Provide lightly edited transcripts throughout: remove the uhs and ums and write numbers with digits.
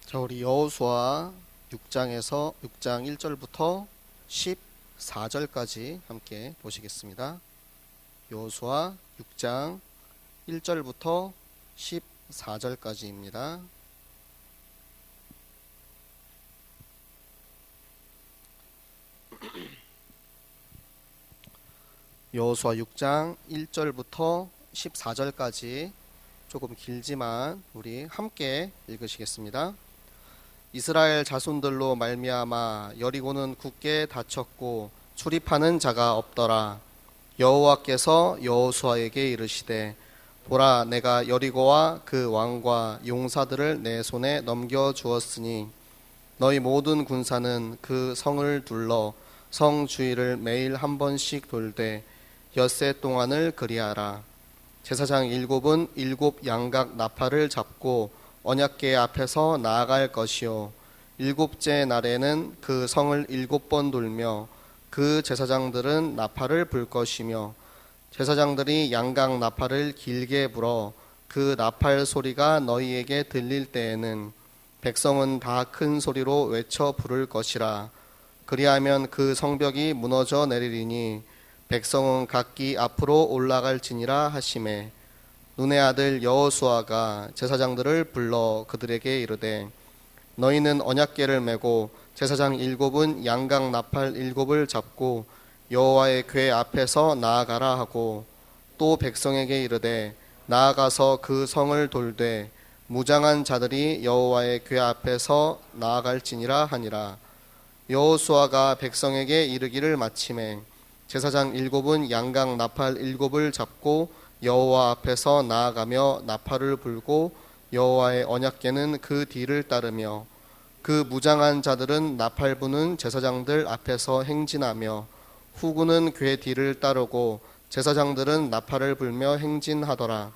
자, 우리 여호수아 6장에서 6장 1절부터 14절까지 함께 보시겠습니다. 여호수아 6장 1절부터 14절까지입니다. 여호수아 6장 1절부터 14절까지 조금 길지만 우리 함께 읽으시겠습니다. 이스라엘 자손들로 말미암아 여리고는 굳게 닫혔고 출입하는 자가 없더라. 여호와께서 여호수아에게 이르시되 보라, 내가 여리고와 그 왕과 용사들을 내 손에 넘겨 주었으니 너희 모든 군사는 그 성을 둘러 성 주위를 매일 한 번씩 돌되 엿새 동안을 그리하라. 제사장 일곱은 일곱 양각 나팔을 잡고 언약궤 앞에서 나아갈 것이요 일곱째 날에는 그 성을 7번 돌며 그 제사장들은 나팔을 불 것이며 제사장들이 양각 나팔을 길게 불어 그 나팔 소리가 너희에게 들릴 때에는 백성은 다 큰 소리로 외쳐 부를 것이라. 그리하면 그 성벽이 무너져 내리리니 백성은 각기 앞으로 올라갈지니라 하시매 눈의 아들 여호수아가 제사장들을 불러 그들에게 이르되 너희는 언약궤를 메고 제사장 7은 양각 나팔 7을 잡고 여호와의 궤 앞에서 나아가라 하고 또 백성에게 이르되 나아가서 그 성을 돌되 무장한 자들이 여호와의 궤 앞에서 나아갈지니라 하니라. 여호수아가 백성에게 이르기를 마치매 제사장 7은 양각 나팔 7을 잡고 여호와 앞에서 나아가며 나팔을 불고 여호와의 언약궤는 그 뒤를 따르며 그 무장한 자들은 나팔 부는 제사장들 앞에서 행진하며 후군은 궤 뒤를 따르고 제사장들은 나팔을 불며 행진하더라.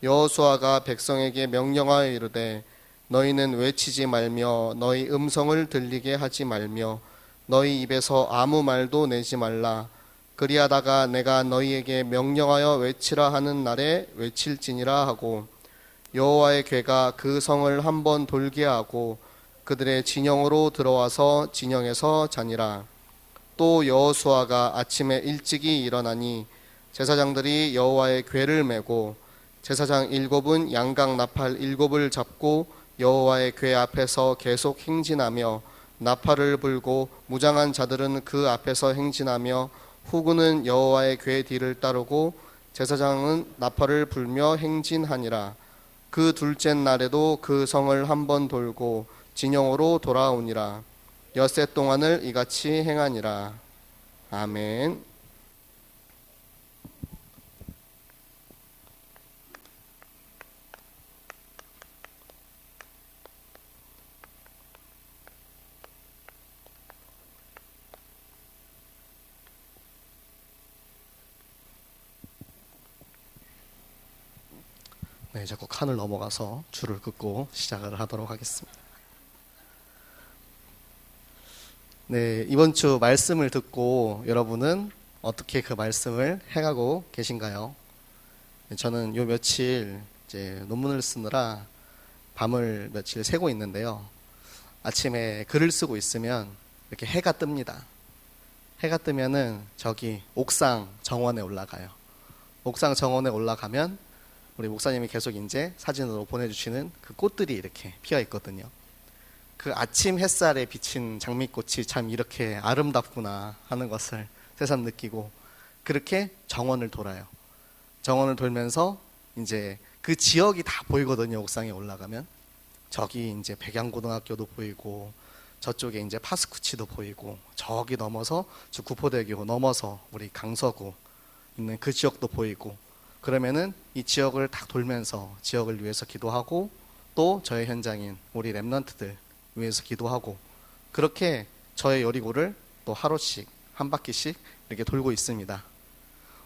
여호수아가 백성에게 명령하여 이르되 너희는 외치지 말며 너희 음성을 들리게 하지 말며 너희 입에서 아무 말도 내지 말라. 그리하다가 내가 너희에게 명령하여 외치라 하는 날에 외칠지니라 하고 여호와의 궤가 그 성을 한번 돌게 하고 그들의 진영으로 들어와서 진영에서 자니라. 또 여호수아가 아침에 일찍이 일어나니 제사장들이 여호와의 궤를 메고 제사장 7은 양각 나팔 7을 잡고 여호와의 궤 앞에서 계속 행진하며 나팔을 불고 무장한 자들은 그 앞에서 행진하며 후군은 여호와의 궤 뒤를 따르고 제사장은 나팔을 불며 행진하니라. 그 둘째 날에도 그 성을 한번 돌고 진영으로 돌아오니라. 엿새 동안을 이같이 행하니라. 아멘. 네, 자꾸 칸을 넘어가서 줄을 긋고 시작을 하도록 하겠습니다. 네, 이번 주 말씀을 듣고 여러분은 어떻게 그 말씀을 해가고 계신가요? 저는 요 며칠 이제 논문을 쓰느라 밤을 며칠 새고 있는데요. 아침에 글을 쓰고 있으면 이렇게 해가 뜹니다. 해가 뜨면은 저기 옥상 정원에 올라가요. 옥상 정원에 올라가면 우리 목사님이 계속 이제 사진으로 보내주시는 그 꽃들이 이렇게 피어 있거든요. 그 아침 햇살에 비친 장미꽃이 참 이렇게 아름답구나 하는 것을 새삼 느끼고 그렇게 정원을 돌아요. 정원을 돌면서 이제 그 지역이 다 보이거든요. 옥상에 올라가면 저기 이제 백양고등학교도 보이고 저쪽에 이제 파스쿠치도 보이고 저기 넘어서 저 구포대교 넘어서 우리 강서구 있는 그 지역도 보이고 그러면은 이 지역을 딱 돌면서 지역을 위해서 기도하고 또 저의 현장인 우리 랩런트들 위해서 기도하고 그렇게 저의 여리고를 또 하루씩 한 바퀴씩 이렇게 돌고 있습니다.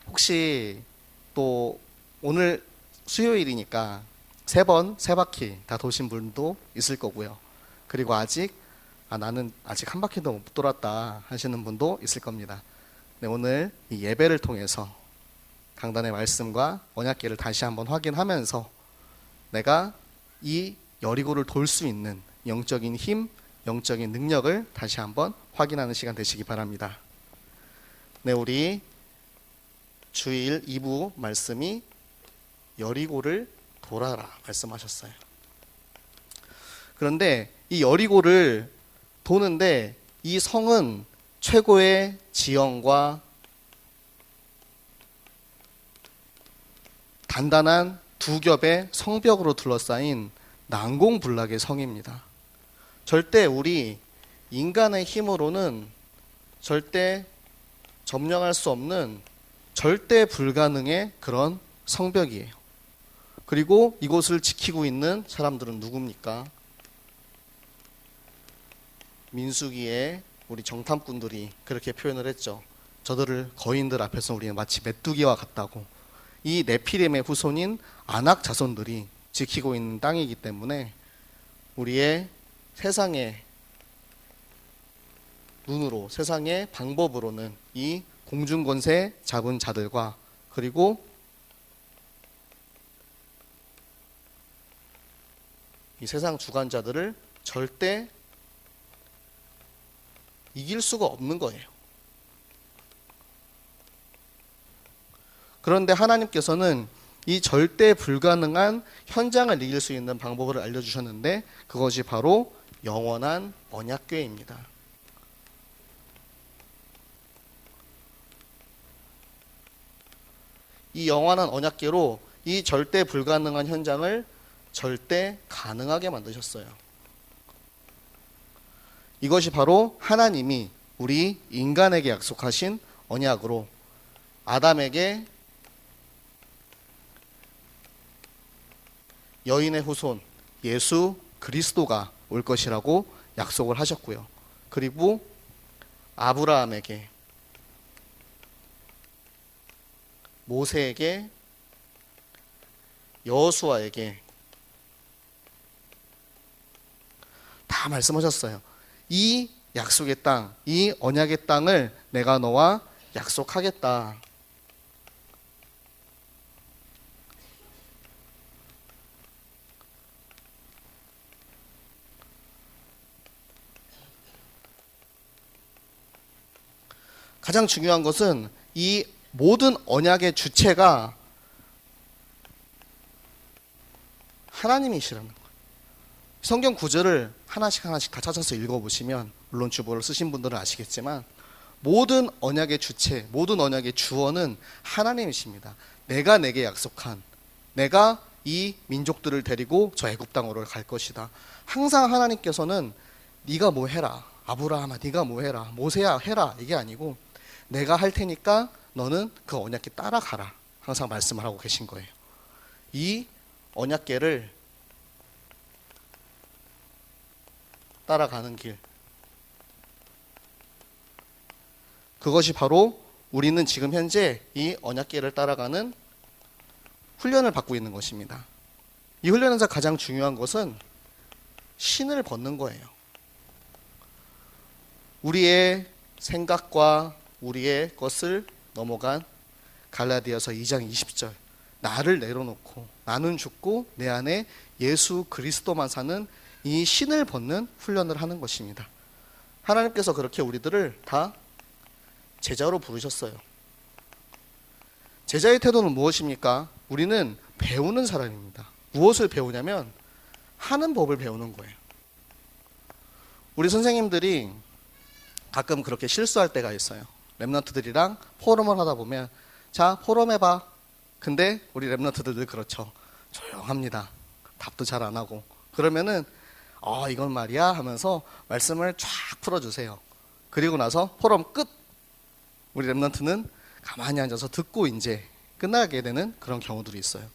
혹시 또 오늘 수요일이니까 세 바퀴 다 도신 분도 있을 거고요. 그리고 나는 아직 한 바퀴도 못 돌았다 하시는 분도 있을 겁니다. 네, 오늘 이 예배를 통해서 강단의 말씀과 언약궤를 다시 한번 확인하면서 내가 이 여리고를 돌 수 있는 영적인 힘, 영적인 능력을 다시 한번 확인하는 시간 되시기 바랍니다. 네, 우리 주일 2부 말씀이 여리고를 돌아라 말씀하셨어요. 그런데 이 여리고를 도는데 이 성은 최고의 지형과 단단한 두 겹의 성벽으로 둘러싸인 난공불락의 성입니다. 절대 우리 인간의 힘으로는 절대 점령할 수 없는 절대 불가능의 그런 성벽이에요. 그리고 이곳을 지키고 있는 사람들은 누굽니까? 민수기에 우리 정탐꾼들이 그렇게 표현을 했죠. 저들을 거인들 앞에서 우리는 마치 메뚜기와 같다고. 이 네피림의 후손인 아낙 자손들이 지키고 있는 땅이기 때문에 우리의 세상의 눈으로, 세상의 방법으로는 이 공중권세 잡은 자들과 그리고 이 세상 주관자들을 절대 이길 수가 없는 거예요. 그런데 하나님께서는 이 절대 불가능한 현장을 이길 수 있는 방법을 알려주셨는데 그것이 바로 영원한 언약궤입니다. 이 영원한 언약궤로 이 절대 불가능한 현장을 절대 가능하게 만드셨어요. 이것이 바로 하나님이 우리 인간에게 약속하신 언약으로 아담에게 여인의 후손 예수 그리스도가 올 것이라고 약속을 하셨고요. 그리고 아브라함에게, 모세에게, 여호수아에게 다 말씀하셨어요. 이 약속의 땅, 이 언약의 땅을 내가 너와 약속하겠다. 가장 중요한 것은 이 모든 언약의 주체가 하나님이시라는 거예요. 성경 구절을 하나씩 다 찾아서 읽어보시면 물론 주보를 쓰신 분들은 아시겠지만 모든 언약의 주체, 모든 언약의 주어는 하나님이십니다. 내가 내게 약속한, 내가 이 민족들을 데리고 저 애굽 땅으로 갈 것이다. 항상 하나님께서는 네가 뭐 해라, 아브라함아 네가 뭐 해라, 모세야 해라, 이게 아니고 내가 할 테니까 너는 그 언약궤 따라가라, 항상 말씀을 하고 계신 거예요. 이 언약궤를 따라가는 길, 그것이 바로 우리는 지금 현재 이 언약궤를 따라가는 훈련을 받고 있는 것입니다. 이 훈련에서 가장 중요한 것은 신을 벗는 거예요. 우리의 생각과 우리의 것을 넘어간 갈라디아서 2장 20절, 나를 내려놓고 나는 죽고 내 안에 예수 그리스도만 사는 이 신을 벗는 훈련을 하는 것입니다. 하나님께서 그렇게 우리들을 다 제자로 부르셨어요. 제자의 태도는 무엇입니까? 우리는 배우는 사람입니다. 무엇을 배우냐면 하는 법을 배우는 거예요. 우리 선생님들이 가끔 그렇게 실수할 때가 있어요. 랩런트들이랑 포럼을 하다 보면 자, 포럼 해봐. 근데 우리 랩런트들 늘 그렇죠. 조용합니다. 답도 잘 안 하고. 그러면은 이건 말이야 하면서 말씀을 쫙 풀어주세요. 그리고 나서 포럼 끝. 우리 랩런트는 가만히 앉아서 듣고 이제 끝나게 되는 그런 경우들이 있어요.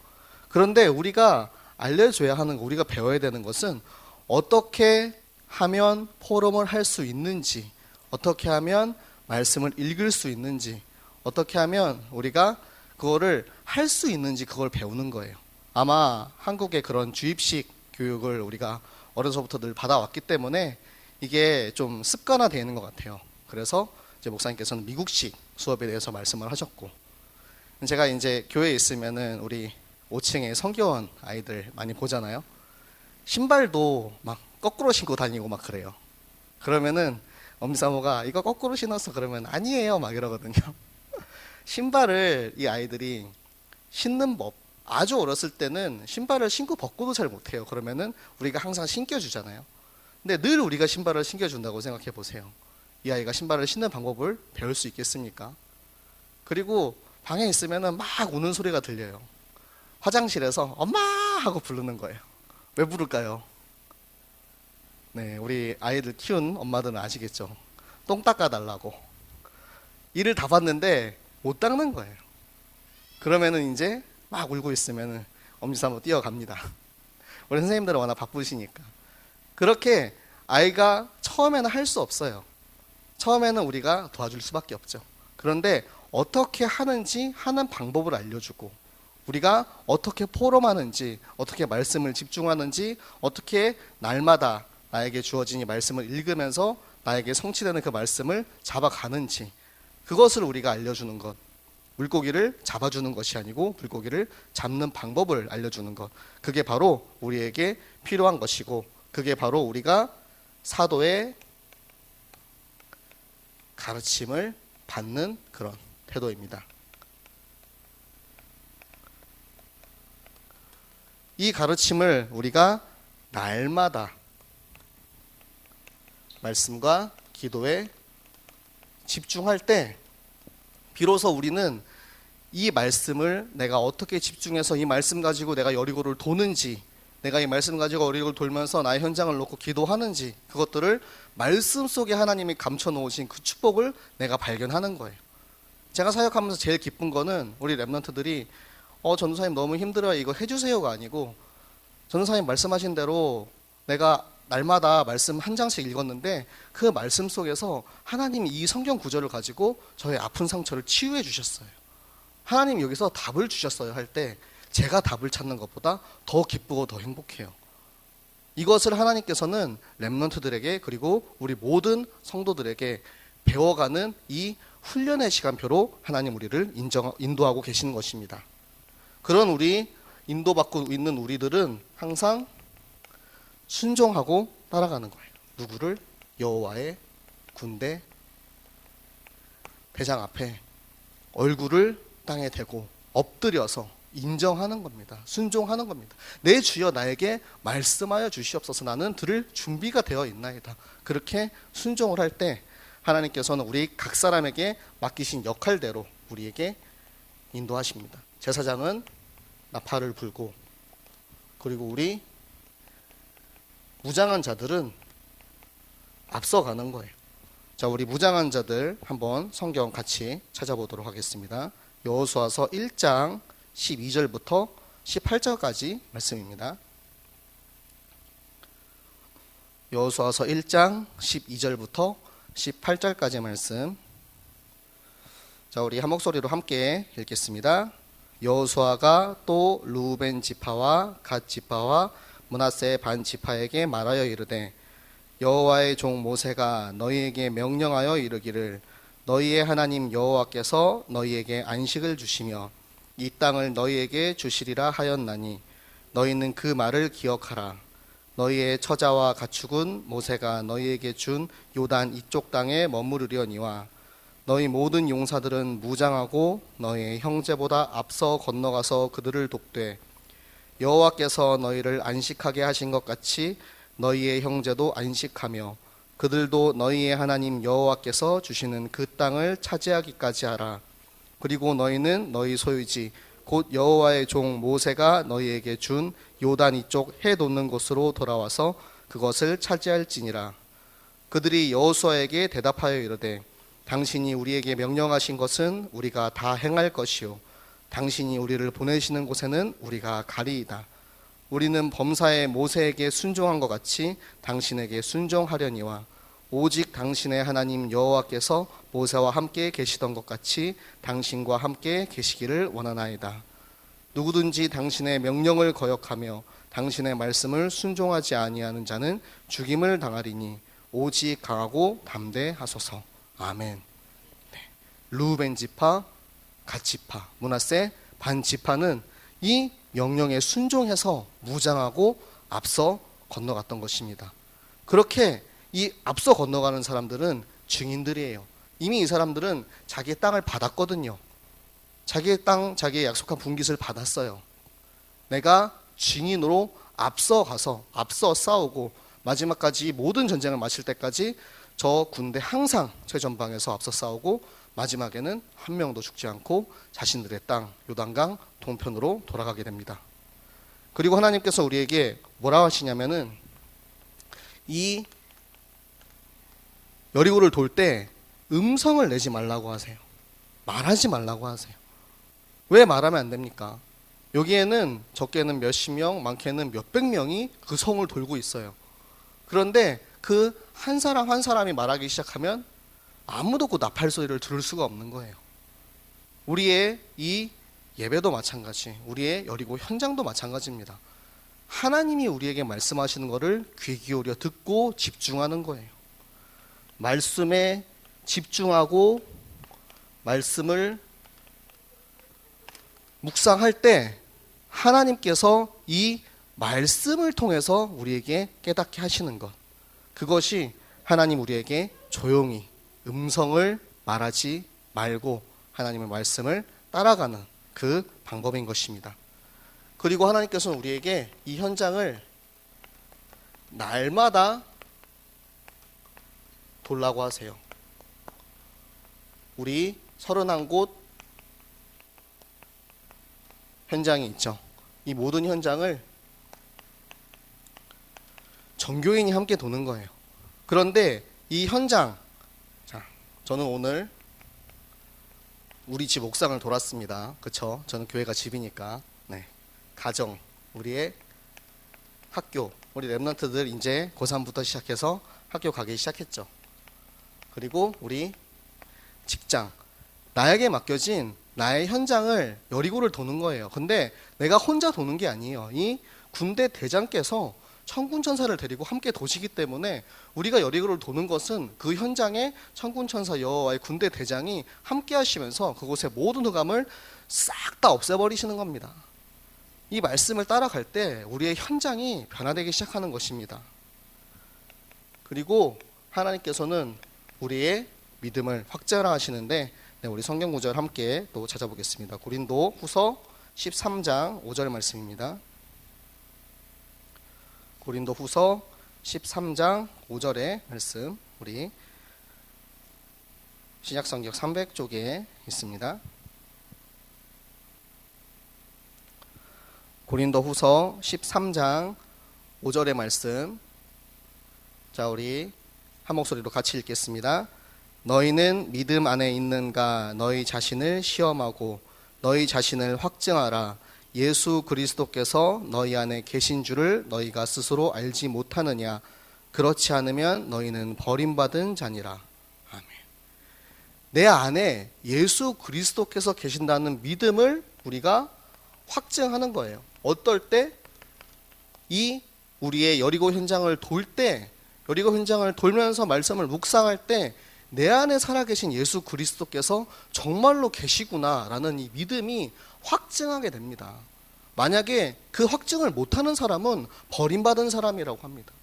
그런데 우리가 알려줘야 하는 거, 우리가 배워야 되는 것은 어떻게 하면 포럼을 할 수 있는지, 어떻게 하면 말씀을 읽을 수 있는지, 어떻게 하면 우리가 그거를 할 수 있는지 그걸 배우는 거예요. 아마 한국의 그런 주입식 교육을 우리가 어려서부터 늘 받아왔기 때문에 이게 좀 습관화되어 있는 것 같아요. 그래서 이제 목사님께서는 미국식 수업에 대해서 말씀을 하셨고, 제가 이제 교회에 있으면은 우리 5층에 성교원 아이들 많이 보잖아요. 신발도 막 거꾸로 신고 다니고 막 그래요. 그러면은 엄사모가 이거 거꾸로 신었어 그러면 아니에요 막 이러거든요. 신발을 이 아이들이 신는 법, 아주 어렸을 때는 신발을 신고 벗고도 잘 못해요. 그러면은 우리가 항상 신겨주잖아요. 근데 늘 우리가 신발을 신겨준다고 생각해 보세요. 이 아이가 신발을 신는 방법을 배울 수 있겠습니까? 그리고 방에 있으면은 막 우는 소리가 들려요. 화장실에서 엄마 하고 부르는 거예요. 왜 부를까요? 네, 우리 아이들 키운 엄마들은 아시겠죠? 똥 닦아달라고. 이를 다 봤는데 못 닦는 거예요. 그러면은 이제 막 울고 있으면은 엄지사모 뛰어갑니다. 우리 선생님들은 워낙 바쁘시니까. 그렇게 아이가 처음에는 할 수 없어요. 처음에는 우리가 도와줄 수밖에 없죠. 그런데 어떻게 하는지 하는 방법을 알려주고 우리가 어떻게 포럼하는지 어떻게 말씀을 집중하는지 어떻게 날마다 나에게 주어진 이 말씀을 읽으면서 나에게 성취되는 그 말씀을 잡아가는지 그것을 우리가 알려주는 것. 물고기를 잡아주는 것이 아니고 물고기를 잡는 방법을 알려주는 것. 그게 바로 우리에게 필요한 것이고 그게 바로 우리가 사도의 가르침을 받는 그런 태도입니다. 이 가르침을 우리가 날마다 말씀과 기도에 집중할 때 비로소 우리는 이 말씀을 내가 어떻게 집중해서 이 말씀 가지고 내가 여리고를 도는지 내가 이 말씀 가지고 여리고를 돌면서 나의 현장을 놓고 기도하는지 그것들을 말씀 속에 하나님이 감춰 놓으신 그 축복을 내가 발견하는 거예요. 제가 사역하면서 제일 기쁜 거는 우리 랩런트들이 전도사님 너무 힘들어요 이거 해주세요가 아니고 전도사님 말씀하신 대로 내가 날마다 말씀 한 장씩 읽었는데 그 말씀 속에서 하나님이 이 성경 구절을 가지고 저의 아픈 상처를 치유해 주셨어요. 하나님 여기서 답을 주셨어요 할 때 제가 답을 찾는 것보다 더 기쁘고 더 행복해요. 이것을 하나님께서는 렘넌트들에게 그리고 우리 모든 성도들에게 배워가는 이 훈련의 시간표로 하나님 우리를 인도하고 계시는 것입니다. 그런 우리 인도받고 있는 우리들은 항상 순종하고 따라가는 거예요. 누구를? 여호와의 군대 대장 앞에 얼굴을 땅에 대고 엎드려서 인정하는 겁니다. 순종하는 겁니다. 내 주여 나에게 말씀하여 주시옵소서 나는 들을 준비가 되어 있나이다. 그렇게 순종을 할 때 하나님께서는 우리 각 사람에게 맡기신 역할대로 우리에게 인도하십니다. 제사장은 나팔을 불고 그리고 우리 무장한 자들은 앞서가는 거예요. 자, 우리 무장한 자들 한번 성경 같이 찾아보도록 하겠습니다. 여호수아서 1장 12절부터 18절까지 말씀입니다. 여호수아서 1장 12절부터 18절까지 말씀. 자, 우리 한 목소리로 함께 읽겠습니다. 여호수아가 또 르우벤 지파와 갓 지파와 므낫세 반 지파에게 말하여 이르되 여호와의 종 모세가 너희에게 명령하여 이르기를 너희의 하나님 여호와께서 너희에게 안식을 주시며 이 땅을 너희에게 주시리라 하였나니 너희는 그 말을 기억하라. 너희의 처자와 가축은 모세가 너희에게 준 요단 이쪽 땅에 머무르려니와 너희 모든 용사들은 무장하고 너희의 형제보다 앞서 건너가서 그들을 돕되 여호와께서 너희를 안식하게 하신 것 같이 너희의 형제도 안식하며 그들도 너희의 하나님 여호와께서 주시는 그 땅을 차지하기까지 하라. 그리고 너희는 너희 소유지 곧 여호와의 종 모세가 너희에게 준 요단 이쪽 해 돋는 곳으로 돌아와서 그것을 차지할지니라. 그들이 여호수아에게 대답하여 이르되 당신이 우리에게 명령하신 것은 우리가 다 행할 것이요 당신이 우리를 보내시는 곳에는 우리가 가리이다. 우리는 범사에 모세에게 순종한 것 같이 당신에게 순종하려니와 오직 당신의 하나님 여호와께서 모세와 함께 계시던 것 같이 당신과 함께 계시기를 원하나이다. 누구든지 당신의 명령을 거역하며 당신의 말씀을 순종하지 아니하는 자는 죽임을 당하리니 오직 강하고 담대하소서. 아멘. 네. 르우벤 지파, 갓 지파, 므낫세 반 지파는 이 명령에 순종해서 무장하고 앞서 건너갔던 것입니다. 그렇게 이 앞서 건너가는 사람들은 증인들이에요. 이미 이 사람들은 자기의 땅을 받았거든요. 자기의 땅, 자기의 약속한 분깃을 받았어요. 내가 증인으로 앞서 가서 앞서 싸우고 마지막까지 모든 전쟁을 마칠 때까지 저 군대 항상 최전방에서 앞서 싸우고 마지막에는 한 명도 죽지 않고 자신들의 땅 요단강 동편으로 돌아가게 됩니다. 그리고 하나님께서 우리에게 뭐라 하시냐면은 이 여리고를 돌 때 음성을 내지 말라고 하세요. 말하지 말라고 하세요. 왜 말하면 안 됩니까? 여기에는 적게는 몇십 명, 많게는 몇백 명이 그 성을 돌고 있어요. 그런데 그 한 사람 한 사람이 말하기 시작하면 아무도 그 나팔 소리를 들을 수가 없는 거예요. 우리의 이 예배도 마찬가지, 우리의 여리고 현장도 마찬가지입니다. 하나님이 우리에게 말씀하시는 것을 귀 기울여 듣고 집중하는 거예요. 말씀에 집중하고 말씀을 묵상할 때 하나님께서 이 말씀을 통해서 우리에게 깨닫게 하시는 것, 그것이 하나님 우리에게 조용히 음성을 말하지 말고 하나님의 말씀을 따라가는 그 방법인 것입니다. 그리고 하나님께서는 우리에게 이 현장을 날마다 돌라고 하세요. 우리 31곳 현장이 있죠. 이 모든 현장을 전교인이 함께 도는 거예요. 그런데 이 현장, 자, 저는 오늘 우리 집 옥상을 돌았습니다. 그쵸? 저는 교회가 집이니까. 네. 가정, 우리의 학교, 우리 랩런트들 이제 고3부터 시작해서 학교 가기 시작했죠. 그리고 우리 직장, 나에게 맡겨진 나의 현장을 여리고를 도는 거예요. 근데 내가 혼자 도는 게 아니에요. 이 군대 대장께서 천군천사를 데리고 함께 도시기 때문에 우리가 여리고를 도는 것은 그 현장에 천군천사 여호와의 군대 대장이 함께 하시면서 그곳의 모든 흑암을 싹 다 없애버리시는 겁니다. 이 말씀을 따라갈 때 우리의 현장이 변화되기 시작하는 것입니다. 그리고 하나님께서는 우리의 믿음을 확장하시는데, 네, 우리 성경 구절 함께 또 찾아보겠습니다. 고린도 후서 13장 5절 말씀입니다. 고린도 후서 13장 5절의 말씀, 우리 신약성경 300쪽에 있습니다. 고린도 후서 13장 5절의 말씀, 자, 우리 한 목소리로 같이 읽겠습니다. 너희는 믿음 안에 있는가? 너희 자신을 시험하고 너희 자신을 확증하라. 예수 그리스도께서 너희 안에 계신 줄을 너희가 스스로 알지 못하느냐? 그렇지 않으면 너희는 버림받은 자니라. 아멘. 내 안에 예수 그리스도께서 계신다는 믿음을 우리가 확증하는 거예요. 어떨 때? 이 우리의 여리고 현장을 돌 때, 여리고 현장을 돌면서 말씀을 묵상할 때 내 안에 살아계신 예수 그리스도께서 정말로 계시구나라는 이 믿음이 확증하게 됩니다. 만약에 그 확증을 못하는 사람은 버림받은 사람이라고 합니다.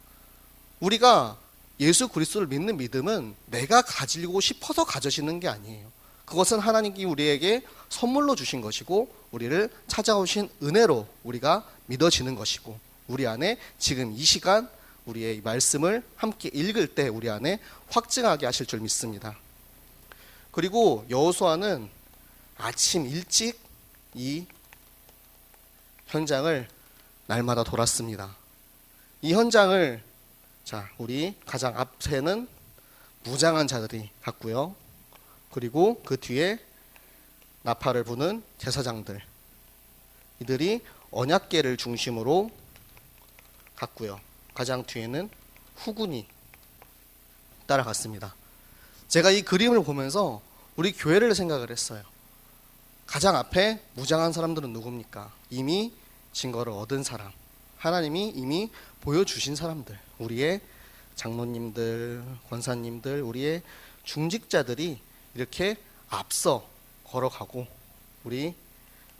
우리가 예수 그리스도를 믿는 믿음은 내가 가지고 싶어서 가져지는 게 아니에요. 그것은 하나님이 우리에게 선물로 주신 것이고 우리를 찾아오신 은혜로 우리가 믿어지는 것이고, 우리 안에 지금 이 시간 우리의 말씀을 함께 읽을 때 우리 안에 확증하게 하실 줄 믿습니다. 그리고 여호수아는 아침 일찍 이 현장을 날마다 돌았습니다. 이 현장을, 자, 우리 가장 앞에는 무장한 자들이 갔고요. 그리고 그 뒤에 나팔을 부는 제사장들, 이들이 언약궤를 중심으로 갔고요. 가장 뒤에는 후군이 따라갔습니다. 제가 이 그림을 보면서 우리 교회를 생각을 했어요. 가장 앞에 무장한 사람들은 누굽니까? 이미 증거를 얻은 사람, 하나님이 이미 보여주신 사람들, 우리의 장로님들, 권사님들, 우리의 중직자들이 이렇게 앞서 걸어가고, 우리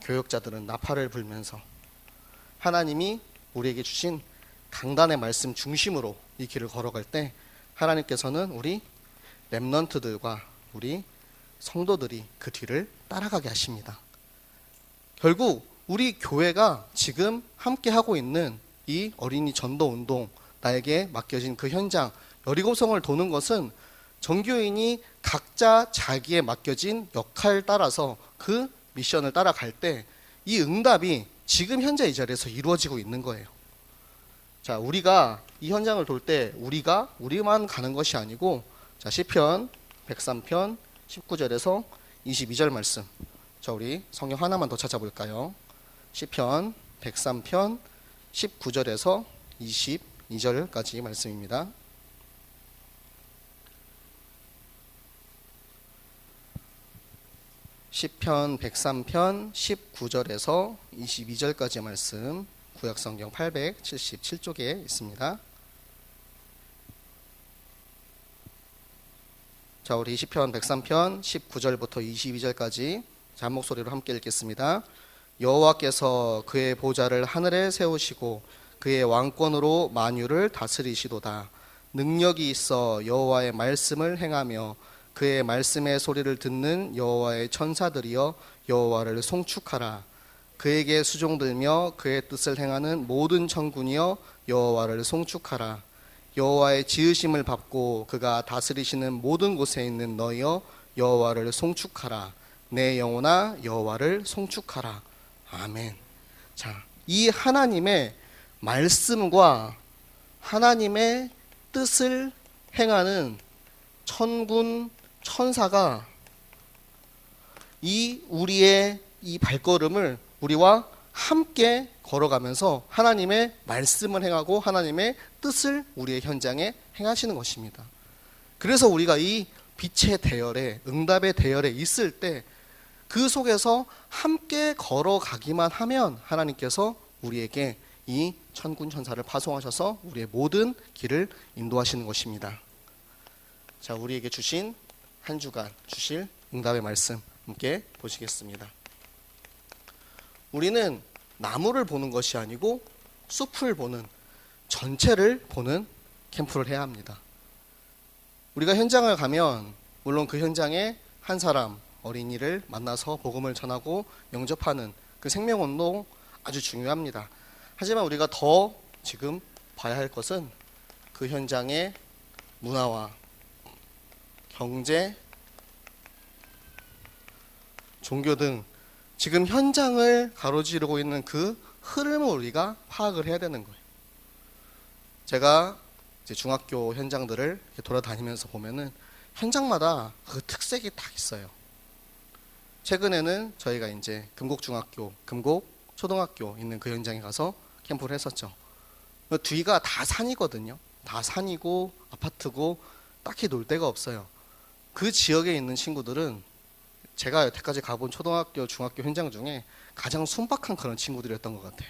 교역자들은 나팔을 불면서 하나님이 우리에게 주신 강단의 말씀 중심으로 이 길을 걸어갈 때 하나님께서는 우리 렘넌트들과 우리 성도들이 그 뒤를 따라가게 하십니다. 결국 우리 교회가 지금 함께 하고 있는 이 어린이 전도 운동, 나에게 맡겨진 그 현장 여리고성을 도는 것은 정교인이 각자 자기에 맡겨진 역할 따라서 그 미션을 따라갈 때 이 응답이 지금 현재 이 자리에서 이루어지고 있는 거예요. 자, 우리가 이 현장을 돌 때 우리만 가는 것이 아니고, 자, 시편 103편 19절에서 22절 말씀. 자, 우리 성경 하나만 더 찾아볼까요? 시편 103편 19절에서 22절까지 말씀입니다. 시편 103편 19절에서 22절까지 말씀, 구약성경 877쪽에 있습니다. 자, 우리 시편 103편 19절부터 22절까지 한 목소리로 함께 읽겠습니다. 여호와께서 그의 보좌를 하늘에 세우시고 그의 왕권으로 만유를 다스리시도다. 능력이 있어 여호와의 말씀을 행하며 그의 말씀의 소리를 듣는 여호와의 천사들이여 여호와를 송축하라. 그에게 수종들며 그의 뜻을 행하는 모든 천군이여 여호와를 송축하라. 여호와의 지으심을 받고 그가 다스리시는 모든 곳에 있는 너희여 여호와를 송축하라. 내 영혼아 여호와를 송축하라. 아멘. 자, 이 하나님의 말씀과 하나님의 뜻을 행하는 천군 천사가 우리의 이 발걸음을 우리와 함께 걸어가면서 하나님의 말씀을 행하고 하나님의 뜻을 우리의 현장에 행하시는 것입니다. 그래서 우리가 이 빛의 대열에, 응답의 대열에 있을 때 그 속에서 함께 걸어가기만 하면 하나님께서 우리에게 이 천군 천사를 파송하셔서 우리의 모든 길을 인도하시는 것입니다. 자, 우리에게 주신 한 주간 주실 응답의 말씀 함께 보시겠습니다. 우리는 나무를 보는 것이 아니고 숲을 보는, 전체를 보는 캠프를 해야 합니다. 우리가 현장을 가면 물론 그 현장에 한 사람, 어린이를 만나서 복음을 전하고 영접하는 그 생명원도 아주 중요합니다. 하지만 우리가 더 지금 봐야 할 것은 그 현장의 문화와 경제, 종교 등 지금 현장을 가로지르고 있는 그 흐름을 우리가 파악을 해야 되는 거예요. 제가 이제 중학교 현장들을 돌아다니면서 보면은 현장마다 그 특색이 딱 있어요. 최근에는 저희가 이제 금곡중학교, 금곡초등학교 있는 그 현장에 가서 캠프를 했었죠. 뒤가 다 산이거든요. 다 산이고 아파트고 딱히 놀 데가 없어요. 그 지역에 있는 친구들은 제가 여태까지 가본 초등학교, 중학교 현장 중에 가장 순박한 그런 친구들이었던 것 같아요.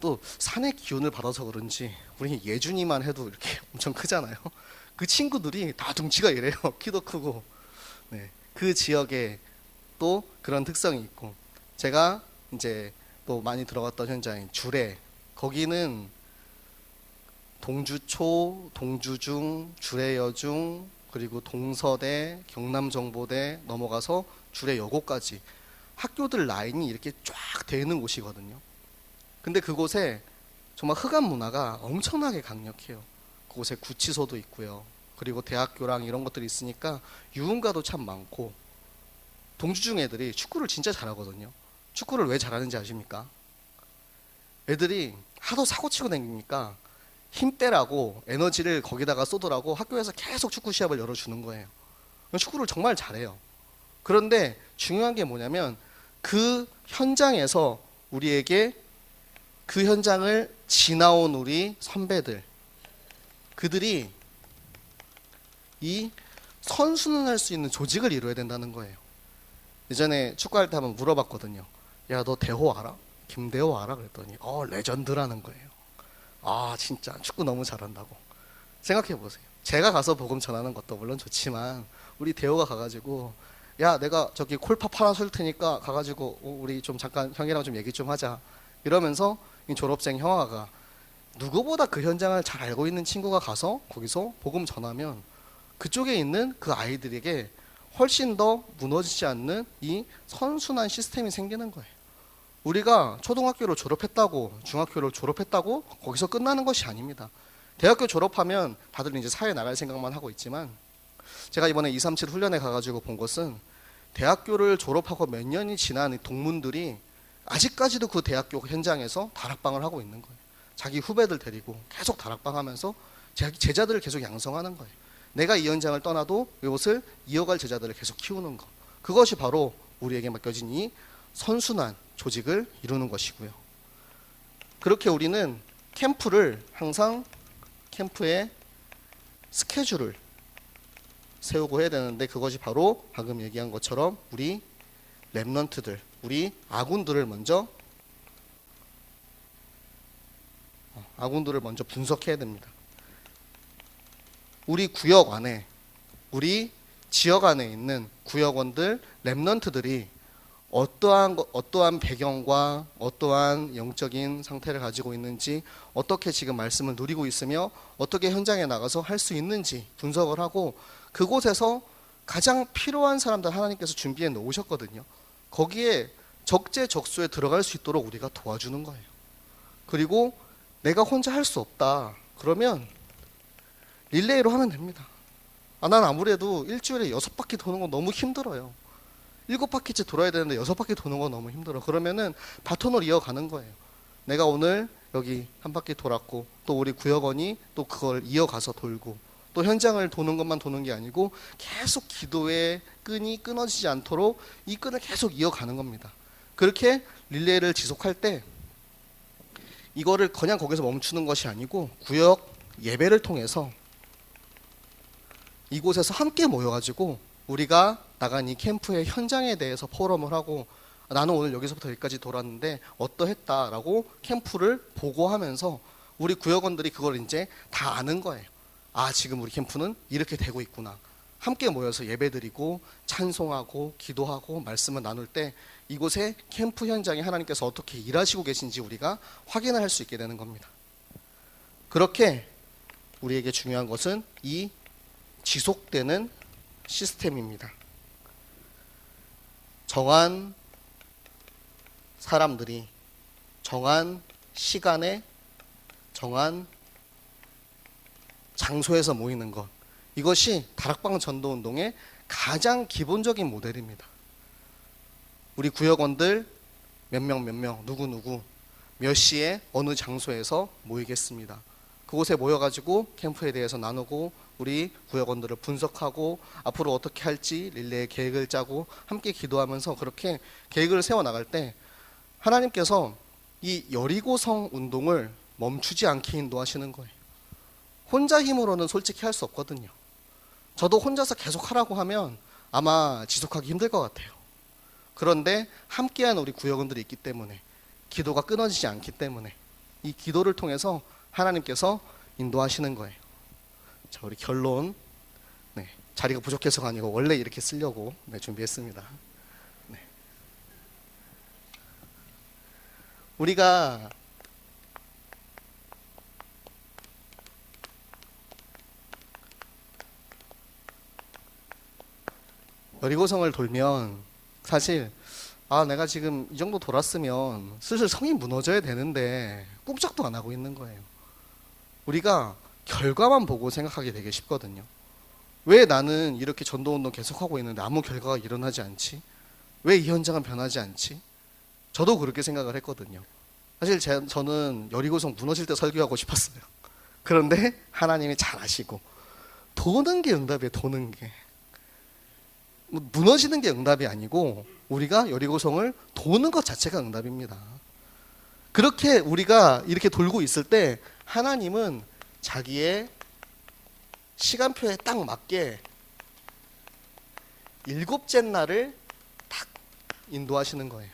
또 산의 기운을 받아서 그런지 우리 예준이만 해도 이렇게 엄청 크잖아요. 그 친구들이 다 둥치가 이래요. 키도 크고. 네, 그 지역에 또 그런 특성이 있고, 제가 이제 또 많이 들어갔던 현장인 주례, 거기는 동주초, 동주중, 주례여중, 그리고 동서대, 경남정보대 넘어가서 주례여고까지 학교들 라인이 이렇게 쫙 돼 있는 곳이거든요. 근데 그곳에 정말 흑암 문화가 엄청나게 강력해요. 그곳에 구치소도 있고요. 그리고 대학교랑 이런 것들이 있으니까 유흥가도 참 많고, 동주중 애들이 축구를 진짜 잘하거든요. 축구를 왜 잘하는지 아십니까? 애들이 하도 사고치고 다니니까 힘 빼라고 에너지를 거기다가 쏟으라고 학교에서 계속 축구 시합을 열어주는 거예요. 축구를 정말 잘해요. 그런데 중요한 게 뭐냐면 그 현장에서 우리에게 그 현장을 지나온 우리 선배들, 그들이 이 선수능할 수 있는 조직을 이루어야 된다는 거예요. 예전에 축구할 때 한번 물어봤거든요. 야, 너 대호 알아? 김대호 알아? 그랬더니 레전드라는 거예요. 아, 진짜 축구 너무 잘한다고. 생각해 보세요. 제가 가서 복음 전하는 것도 물론 좋지만 우리 대호가 가가지고, 야, 내가 저기 콜팝 하나 쏠 테니까 가가지고 우리 좀 잠깐 형이랑 좀 얘기 좀 하자 이러면서 이 졸업생 형아가 누구보다 그 현장을 잘 알고 있는 친구가 가서 거기서 복음 전하면 그쪽에 있는 그 아이들에게 훨씬 더 무너지지 않는 이 선순환 시스템이 생기는 거예요. 우리가 초등학교를 졸업했다고, 중학교를 졸업했다고 거기서 끝나는 것이 아닙니다. 대학교 졸업하면 다들 이제 사회 나갈 생각만 하고 있지만, 제가 이번에 237 훈련에 가가지고 본 것은 대학교를 졸업하고 몇 년이 지난 동문들이 아직까지도 그 대학교 현장에서 다락방을 하고 있는 거예요. 자기 후배들 데리고 계속 다락방 하면서 제자들을 계속 양성하는 거예요. 내가 이 현장을 떠나도 이것을 이어갈 제자들을 계속 키우는 것. 그것이 바로 우리에게 맡겨진 이 선순환 조직을 이루는 것이고요. 그렇게 우리는 캠프를 항상 캠프의 스케줄을 세우고 해야 되는데, 그것이 바로 방금 얘기한 것처럼 우리 렘넌트들, 우리 아군들을 먼저 분석해야 됩니다. 우리 구역 안에, 우리 지역 안에 있는 구역원들, 렘넌트들이 어떠한 배경과 어떠한 영적인 상태를 가지고 있는지, 어떻게 지금 말씀을 누리고 있으며 어떻게 현장에 나가서 할 수 있는지 분석을 하고, 그곳에서 가장 필요한 사람들 하나님께서 준비해 놓으셨거든요. 거기에 적재적소에 들어갈 수 있도록 우리가 도와주는 거예요. 그리고 내가 혼자 할 수 없다 그러면 릴레이로 하면 됩니다. 난 아무래도 일주일에 6바퀴 도는 건 너무 힘들어요. 7바퀴째 돌아야 되는데 6바퀴 도는 건 너무 힘들어. 그러면은 바톤을 이어가는 거예요. 내가 오늘 여기 한 바퀴 돌았고, 또 우리 구역원이 또 그걸 이어가서 돌고, 또 현장을 도는 것만 도는 게 아니고 계속 기도의 끈이 끊어지지 않도록 이 끈을 계속 이어가는 겁니다. 그렇게 릴레이를 지속할 때 이거를 그냥 거기서 멈추는 것이 아니고, 구역 예배를 통해서 이곳에서 함께 모여가지고 우리가 나간 이 캠프의 현장에 대해서 포럼을 하고, 나는 오늘 여기서부터 여기까지 돌았는데 어떠했다라고 캠프를 보고하면서 우리 구역원들이 그걸 이제 다 아는 거예요. 지금 우리 캠프는 이렇게 되고 있구나. 함께 모여서 예배드리고 찬송하고 기도하고 말씀을 나눌 때 이곳에 캠프 현장에 하나님께서 어떻게 일하시고 계신지 우리가 확인을 할 수 있게 되는 겁니다. 그렇게 우리에게 중요한 것은 이 지속되는 시스템입니다. 정한 사람들이 정한 시간에 정한 장소에서 모이는 것, 이것이 다락방 전도운동의 가장 기본적인 모델입니다. 우리 구역원들 몇 명 누구 몇 시에 어느 장소에서 모이겠습니다. 그곳에 모여가지고 캠프에 대해서 나누고 우리 구역원들을 분석하고 앞으로 어떻게 할지 릴레이 계획을 짜고 함께 기도하면서 그렇게 계획을 세워나갈 때 하나님께서 이 여리고성 운동을 멈추지 않게 인도하시는 거예요. 혼자 힘으로는 솔직히 할 수 없거든요. 저도 혼자서 계속 하라고 하면 아마 지속하기 힘들 것 같아요. 그런데 함께한 우리 구역원들이 있기 때문에, 기도가 끊어지지 않기 때문에 이 기도를 통해서 하나님께서 인도하시는 거예요. 자, 우리 결론. 자리가 부족해서가 아니고 원래 이렇게 쓰려고 준비했습니다. 우리가 여리고성을 돌면 사실 내가 지금 이 정도 돌았으면 슬슬 성이 무너져야 되는데 꿈쩍도 안 하고 있는 거예요. 우리가 결과만 보고 생각하게 되게 쉽거든요. 왜 나는 이렇게 전도운동 계속하고 있는데 아무 결과가 일어나지 않지? 왜 이 현장은 변하지 않지? 저도 그렇게 생각을 했거든요. 사실 저는 여리고성 무너질 때 설교하고 싶었어요. 그런데 하나님이 잘 아시고, 도는 게 응답이에요. 도는 게 무너지는 게 응답이 아니고 우리가 여리고성을 도는 것 자체가 응답입니다. 그렇게 우리가 이렇게 돌고 있을 때 하나님은 자기의 시간표에 딱 맞게 7째 날을 딱 인도하시는 거예요.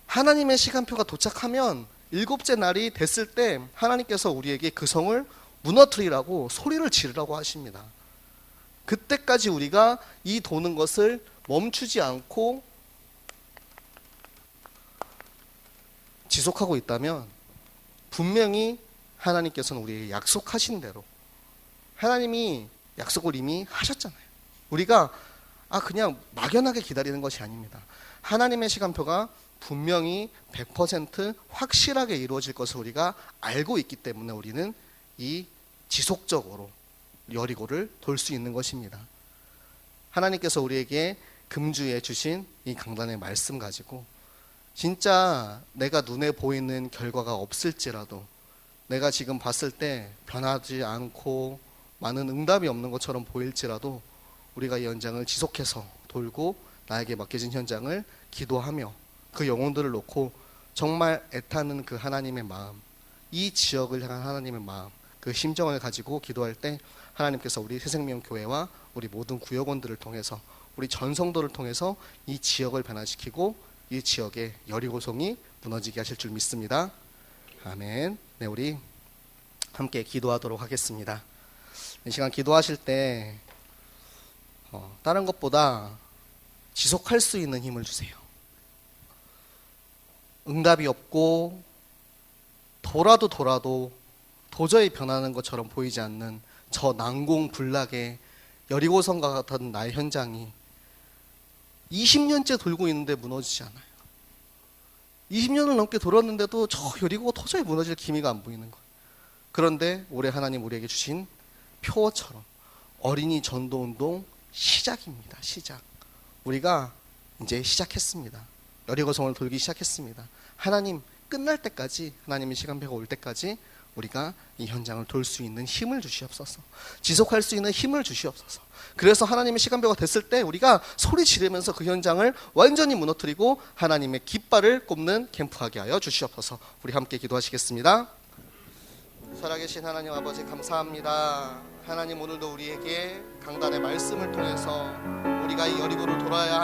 하나님의 시간표가 도착하면 7째 날이 됐을 때 하나님께서 우리에게 그 성을 무너뜨리라고 소리를 지르라고 하십니다. 그때까지 우리가 이 도는 것을 멈추지 않고 지속하고 있다면 분명히 하나님께서는 우리에게 약속하신 대로, 하나님이 약속을 이미 하셨잖아요. 우리가 그냥 막연하게 기다리는 것이 아닙니다. 하나님의 시간표가 분명히 100% 확실하게 이루어질 것을 우리가 알고 있기 때문에 우리는 이 지속적으로 여리고를 돌 수 있는 것입니다. 하나님께서 우리에게 금주에 주신 이 강단의 말씀 가지고 진짜 내가 눈에 보이는 결과가 없을지라도, 내가 지금 봤을 때 변하지 않고 많은 응답이 없는 것처럼 보일지라도 우리가 이 현장을 지속해서 돌고 나에게 맡겨진 현장을 기도하며 그 영혼들을 놓고 정말 애타는 그 하나님의 마음, 이 지역을 향한 하나님의 마음, 그 심정을 가지고 기도할 때 하나님께서 우리 새생명교회와 우리 모든 구역원들을 통해서, 우리 전성도를 통해서 이 지역을 변화시키고 이 지역의 여리고성이 무너지게 하실 줄 믿습니다. 아멘. 네, 우리 함께 기도하도록 하겠습니다. 이 시간 기도하실 때 다른 것보다 지속할 수 있는 힘을 주세요. 응답이 없고 돌아도 도저히 변하는 것처럼 보이지 않는 저 난공불락의 여리고성과 같은 나의 현장이 20년째 돌고 있는데 무너지지 않아요. 20년을 넘게 돌았는데도 저 여리고가 도저히 무너질 기미가 안 보이는 거예요. 그런데 올해 하나님 우리에게 주신 표어처럼 어린이 전도운동 시작입니다. 시작. 우리가 이제 시작했습니다. 여리고성을 돌기 시작했습니다. 하나님 끝날 때까지, 하나님의 시간표가 올 때까지 우리가 이 현장을 돌 수 있는 힘을 주시옵소서. 지속할 수 있는 힘을 주시옵소서. 그래서 하나님의 시간표가 됐을 때 우리가 소리 지르면서 그 현장을 완전히 무너뜨리고 하나님의 깃발을 꼽는 캠프하게 하여 주시옵소서. 우리 함께 기도하시겠습니다. 살아계신 하나님 아버지 감사합니다. 하나님 오늘도 우리에게 강단의 말씀을 통해서 우리가 이 여리고를 돌아야 하는